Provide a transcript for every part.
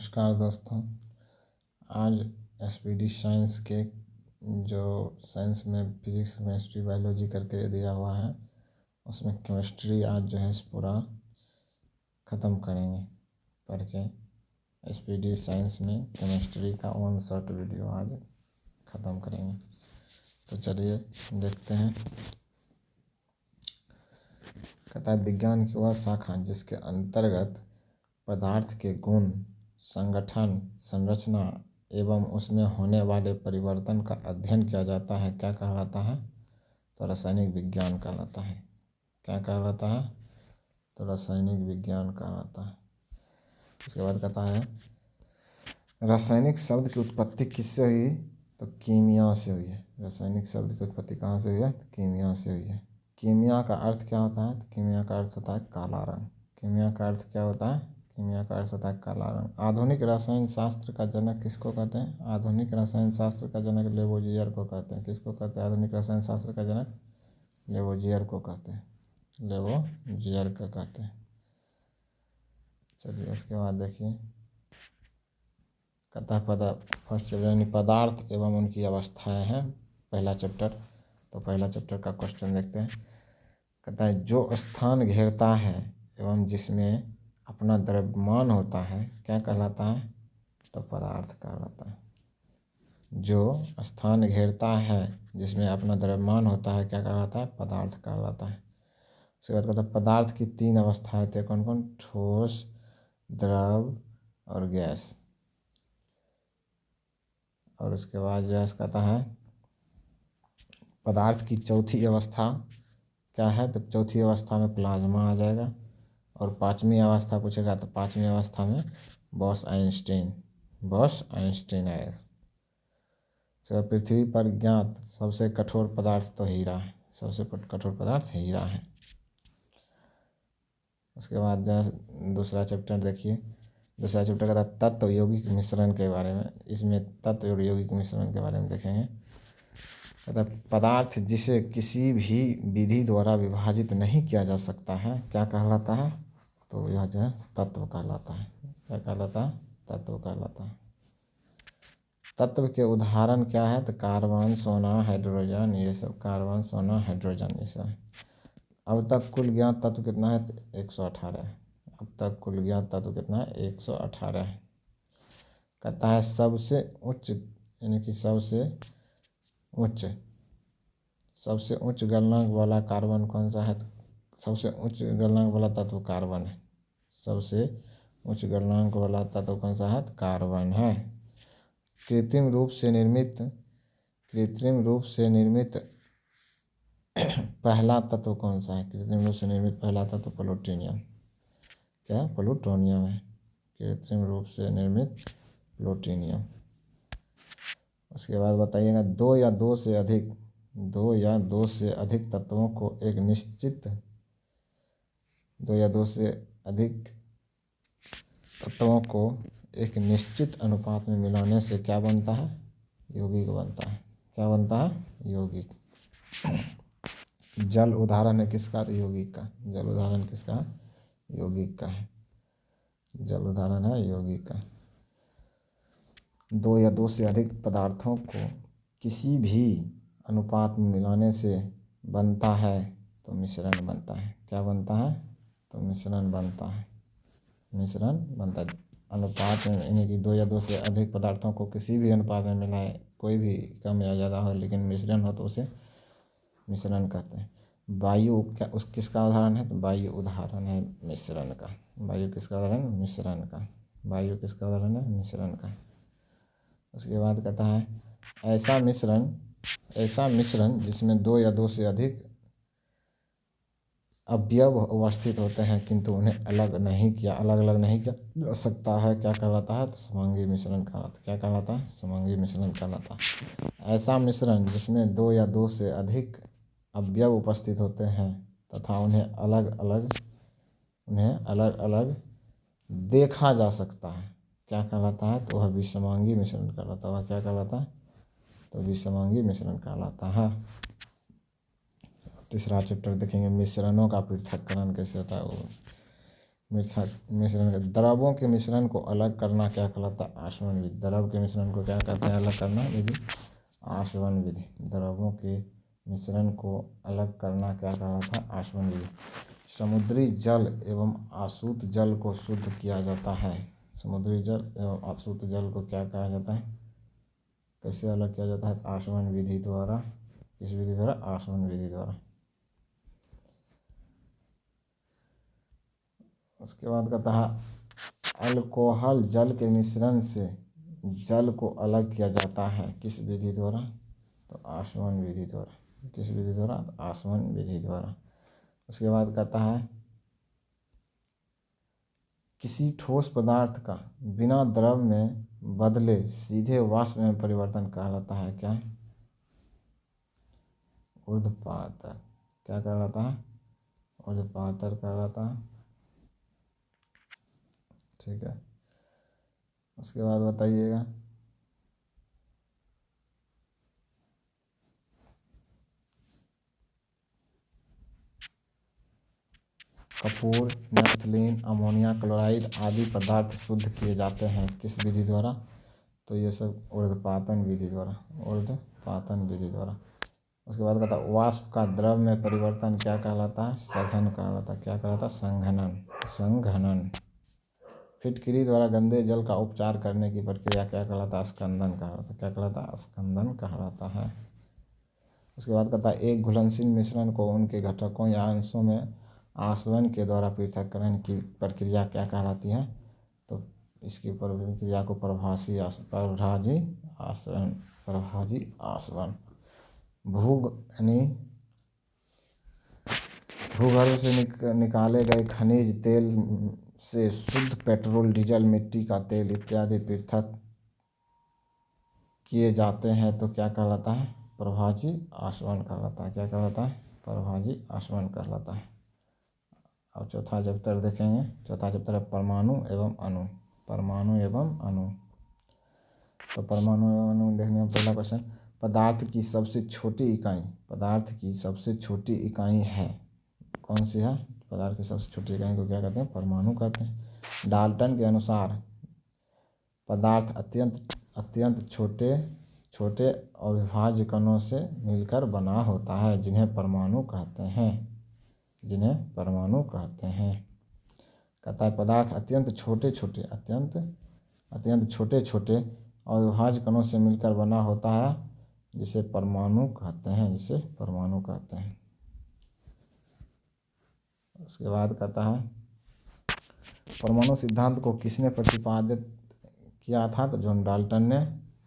नमस्कार दोस्तों। आज एसपीडी साइंस के जो साइंस में फिजिक्स केमिस्ट्री बायोलॉजी करके दिया हुआ है उसमें केमिस्ट्री आज जो है पूरा ख़त्म करेंगे पढ़ के। एसपीडी साइंस में केमिस्ट्री का 1 शॉर्ट वीडियो आज ख़त्म करेंगे। तो चलिए देखते हैं। कहता है विज्ञान की वह शाखा जिसके अंतर्गत पदार्थ के गुण, संगठन, संरचना एवं उसमें होने वाले परिवर्तन का अध्ययन किया जाता है क्या कहलाता है? तो रासायनिक विज्ञान कहलाता है। क्या कहलाता है? तो रासायनिक विज्ञान कहलाता है। उसके बाद कहता है रासायनिक शब्द की उत्पत्ति किससे हुई? तो कीमिया से हुई है। रासायनिक शब्द की उत्पत्ति कहाँ से हुई है? तो कीमिया से हुई है। कीमिया का अर्थ क्या होता है? तो कीमिया का अर्थ होता है काला रंग। कीमिया का अर्थ क्या होता है? कीमिया का अर्थ होता है काला रंग। आधुनिक रसायन शास्त्र का जनक किसको कहते हैं? आधुनिक रसायन शास्त्र का जनक लेवोजियर को कहते हैं। किसको कहते हैं? आधुनिक रसायन शास्त्र का जनक लेवोजियर को कहते हैं। लेवोजियर का कहते हैं। चलिए उसके बाद देखिए कहता है फर्स्ट चैप्टर यानी पदार्थ एवं उनकी अवस्थाएं हैं पहला चैप्टर। तो पहला चैप्टर का क्वेश्चन देखते हैं। कहता है जो स्थान घेरता है एवं जिसमें अपना द्रव्यमान होता है क्या कहलाता है? तो पदार्थ कहलाता है। जो स्थान घेरता है जिसमें अपना द्रव्यमान होता है क्या कहलाता है? पदार्थ कहलाता है। उसके बाद कहता है पदार्थ की 3 अवस्थाएं थे कौन कौन? ठोस, द्रव और गैस। और उसके बाद जो है कहता है पदार्थ की चौथी अवस्था क्या है? तो चौथी अवस्था में प्लाज्मा आ जाएगा। और 5वीं अवस्था पूछेगा तो 5वीं अवस्था में बॉस आइंस्टीन आएगा। तो पृथ्वी पर ज्ञात सबसे कठोर पदार्थ तो हीरा है। सबसे कठोर पदार्थ हीरा है। उसके बाद जो दूसरा चैप्टर देखिए। दूसरा चैप्टर का तत्व यौगिक मिश्रण के बारे में। इसमें तत्व और यौगिक मिश्रण के बारे में देखेंगे। मतलब पदार्थ जिसे किसी भी विधि द्वारा विभाजित नहीं किया जा सकता है क्या कहलाता है? तो यह जो है तत्व कहलाता है। क्या कहलाता है? तत्व कहलाता है। तत्व के उदाहरण क्या है? तो कार्बन, सोना, हाइड्रोजन, ये सब। कार्बन, सोना, हाइड्रोजन ये सब। अब तक कुल ज्ञात तत्व कितना है? तो 118 है। अब तक कुल ज्ञात तत्व कितना है? 118 है। कहता है सबसे उच्च यानी कि सबसे उच्च गलनांक वाला कार्बन कौन सा है? सबसे उच्च गलनांक वाला तत्व कार्बन है। सबसे उच्च गलनांक वाला तत्व कौन सा है? कार्बन है। कृत्रिम रूप से निर्मित पहला तत्व कौन सा है? कृत्रिम रूप से निर्मित पहला तत्व प्लूटोनियम। क्या? प्लूटोनियम है। कृत्रिम रूप से निर्मित प्लूटोनियम। उसके बाद बताइएगा दो या दो से अधिक तत्वों को एक निश्चित अनुपात में मिलाने से क्या बनता है? यौगिक बनता है। क्या बनता है? यौगिक। जल उदाहरण है किसका? तो यौगिक का। जल उदाहरण किसका? यौगिक का है। जल उदाहरण है यौगिक का। 2 या 2 से अधिक पदार्थों को किसी भी अनुपात में मिलाने से बनता है तो मिश्रण बनता है। क्या बनता है? तो मिश्रण बनता है। मिश्रण बनता है। अनुपात में यानी कि 2 या 2 से अधिक पदार्थों को किसी भी अनुपात में मिलाए, कोई भी कम या ज़्यादा हो लेकिन मिश्रण हो तो उसे मिश्रण कहते हैं। वायु किसका उदाहरण है? तो वायु उदाहरण है मिश्रण का। वायु किसका उदाहरण? मिश्रण का। वायु किसका उदाहरण है? मिश्रण का। उसके बाद कहता है ऐसा मिश्रण जिसमें 2 या 2 से अधिक अवयव अवस्थित होते हैं किंतु उन्हें अलग अलग नहीं किया जा सकता है क्या कहलाता है? तो समांगी मिश्रण कहलाता है। क्या कहलाता है? समांगी मिश्रण कहलाता है। ऐसा मिश्रण जिसमें 2 या 2 से अधिक अवयव उपस्थित होते हैं तथा उन्हें अलग अलग देखा जा सकता है क्या कहलाता है? तो वह विषमांगी मिश्रण कहलाता है। वह क्या कहलाता है? तो विषमांगी मिश्रण कहलाता है। तीसरा चैप्टर देखेंगे मिश्रणों का पृथक्करण कैसे होता है वो। मिश्रण द्रवों के मिश्रण को अलग करना क्या कहलाता है? आसवन विधि। द्रव के मिश्रण को क्या कहते हैं अलग करना? विधि आसवन विधि। द्रवों के मिश्रण को अलग करना क्या कहलाता है? आसवन विधि। समुद्री जल एवं आसुत जल को शुद्ध किया जाता है। समुद्री जल एवं आसुत जल को क्या कहा जाता है? कैसे अलग किया जाता है? आसवन विधि द्वारा। किस विधि द्वारा? आसवन विधि द्वारा। उसके बाद कहता है अल्कोहल जल के मिश्रण से जल को अलग किया जाता है। किस विधि द्वारा? तो आसवन विधि द्वारा। किस विधि द्वारा? आसवन विधि द्वारा। उसके बाद कहता है किसी ठोस पदार्थ का बिना द्रव में बदले सीधे वाष्प में परिवर्तन कहलाता है क्या? ऊर्ध्वपातर। क्या कहलाता है? ऊर्ध्वपातर कहलाता है। ठीक है। उसके बाद बताइएगा कपूर, नैप्थलीन, अमोनिया क्लोराइड आदि पदार्थ शुद्ध किए जाते हैं किस विधि द्वारा? तो ये सब ऊर्ध्वपातन विधि द्वारा। ऊर्ध्वपातन विधि द्वारा। उसके बाद कहता है वाष्प का द्रव में परिवर्तन क्या कहलाता है? सघन कहलाता है। क्या कहलाता है? संघनन। संघनन। फिटकिरी द्वारा गंदे जल का उपचार करने की प्रक्रिया क्या कहलाता है? स्कंदन कहलाता है। क्या कहलाता है? स्कंदन कहलाता है। उसके बाद कहता है एक घुलनशील मिश्रण को उनके घटकों या अंशों में आसवन के द्वारा पृथक्करण की प्रक्रिया क्या कहलाती है? तो इसकी प्रक्रिया को प्रभाजी आसवन। भूगर्भ से निकाले गए खनिज तेल से शुद्ध पेट्रोल, डीजल, मिट्टी का तेल इत्यादि पृथक किए जाते हैं तो क्या कहलाता है? प्रभाजी आसवन कहलाता है। क्या कहलाता है? प्रभाजी आसवन कहलाता है। अब चौथा चैप्टर देखेंगे। चौथा चैप्टर है परमाणु एवं अणु। परमाणु एवं अणु। तो परमाणु एवं अणु देखने में पहला क्वेश्चन पदार्थ की सबसे छोटी इकाई। पदार्थ की सबसे छोटी इकाई है कौन सी है? पदार्थ की सबसे छोटी इकाई को क्या कहते हैं? परमाणु कहते हैं। डाल्टन के अनुसार पदार्थ अत्यंत छोटे छोटे अविभाज्य कणों से मिलकर बना होता है जिन्हें परमाणु कहते हैं। जिन्हें परमाणु कहते हैं। कहता है पदार्थ अत्यंत छोटे छोटे अविभाज्य कणों से मिलकर बना होता है जिसे परमाणु कहते हैं। जिसे परमाणु कहते हैं। उसके बाद कहता है परमाणु सिद्धांत को किसने प्रतिपादित किया था? तो जॉन डाल्टन ने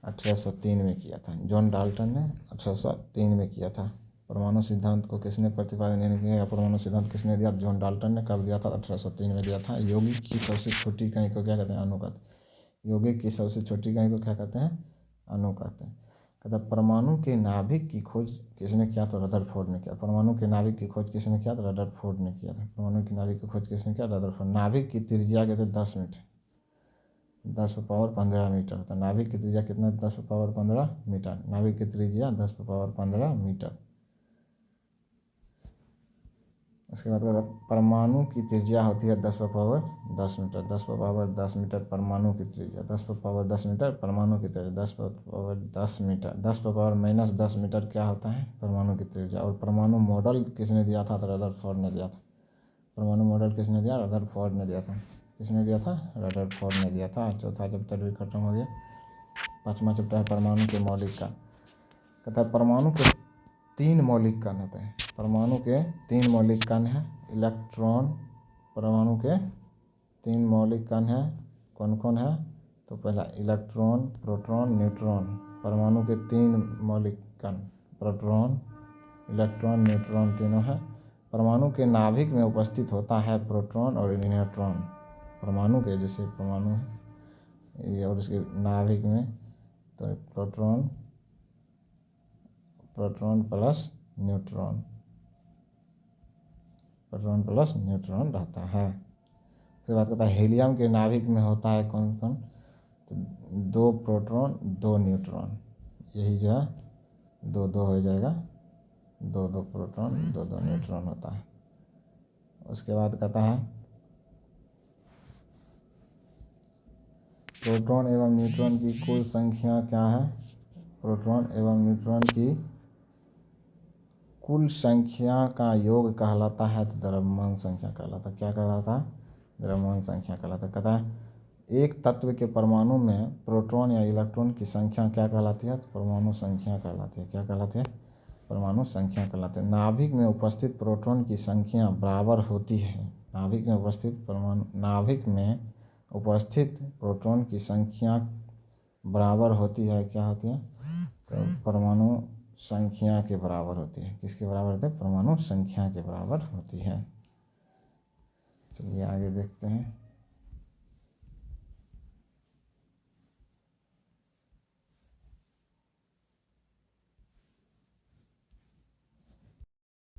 1803 में किया था। जॉन डाल्टन ने 1803 में किया था। परमाणु सिद्धांत को किसने प्रतिपादित किया? परमाणु सिद्धांत किसने दिया? जॉन डाल्टन ने। कब दिया था? 1803 में दिया था। यौगिक की सबसे छोटी इकाई को क्या कहते हैं? अणु कहते हैं। यौगिक की सबसे छोटी इकाई को क्या कहते हैं? अणु कहते हैं। कहता है परमाणु के नाभिक की खोज किसने किया? तो रदरफोर्ड ने किया। परमाणु के नाभिक की खोज किसने किया? तो रदरफोर्ड ने किया था। परमाणु की नाभिक की खोज किसने किया? रदरफोर्ड। नाभिक की त्रिज्या कहते हैं 10 मीटर। 10⁻15 मीटर होता है। नाभिक की त्रिज्या कितना? 10⁻15 मीटर। नाभिक की त्रिज्या 10⁻15 मीटर। उसके बाद परमाणु की त्रिज्या होती है 10⁻10 मीटर। 10⁻10 मीटर परमाणु की त्रिज्या। 10⁻10 मीटर परमाणु की त्रिज्या। 10⁻10 मीटर 10⁻−10 मीटर क्या होता है? परमाणु की त्रिज्या। और परमाणु मॉडल किसने दिया था? तो रदरफोर्ड ने दिया था। परमाणु मॉडल किसने दिया? रदरफोर्ड ने दिया था। किसने दिया था? रदरफोर्ड ने दिया था। चौथा चैप्टर भी खत्म हो गया। पाँचवा चैप्टर है परमाणु के मौलिक कण। कहता है परमाणु के 3 मौलिक कण होते हैं। परमाणु के 3 मौलिक कण हैं। इलेक्ट्रॉन। परमाणु के 3 मौलिक कण हैं। कौन कौन है? तो पहला इलेक्ट्रॉन, प्रोटॉन, न्यूट्रॉन। परमाणु के 3 मौलिक कण प्रोटॉन, इलेक्ट्रॉन, न्यूट्रॉन तीनों हैं। परमाणु के नाभिक में उपस्थित होता है प्रोटॉन और न्यूट्रॉन। परमाणु के जैसे परमाणु है ये और इसके नाभिक में तो प्रोटॉन प्लस न्यूट्रॉन रहता है। उसके बाद कहता है हीलियम के नाभिक में होता है कौन कौन? तो 2 प्रोटॉन 2 न्यूट्रॉन। यही जो है 2 हो जाएगा। 2 प्रोटॉन 2 न्यूट्रॉन होता है। उसके बाद कहता है प्रोटॉन एवं न्यूट्रॉन की कुल संख्या क्या है? प्रोटॉन एवं न्यूट्रॉन की कुल संख्या का योग कहलाता है तो द्रव्यमान संख्या कहलाता है। क्या कहलाता है? द्रव्यमान संख्या कहलाता है। कहता है एक तत्व के परमाणु में प्रोटॉन या इलेक्ट्रॉन की संख्या क्या कहलाती है? तो परमाणु संख्या कहलाती है। क्या कहलाती है? परमाणु संख्या कहलाते हैं। नाभिक में उपस्थित प्रोटॉन की संख्या बराबर होती है। नाभिक में उपस्थित प्रोटॉन की संख्या बराबर होती है। क्या होती है? तो परमाणु संख्या के बराबर होती है। किसके बराबर होती है? परमाणु संख्या के बराबर होती है। चलिए आगे देखते हैं।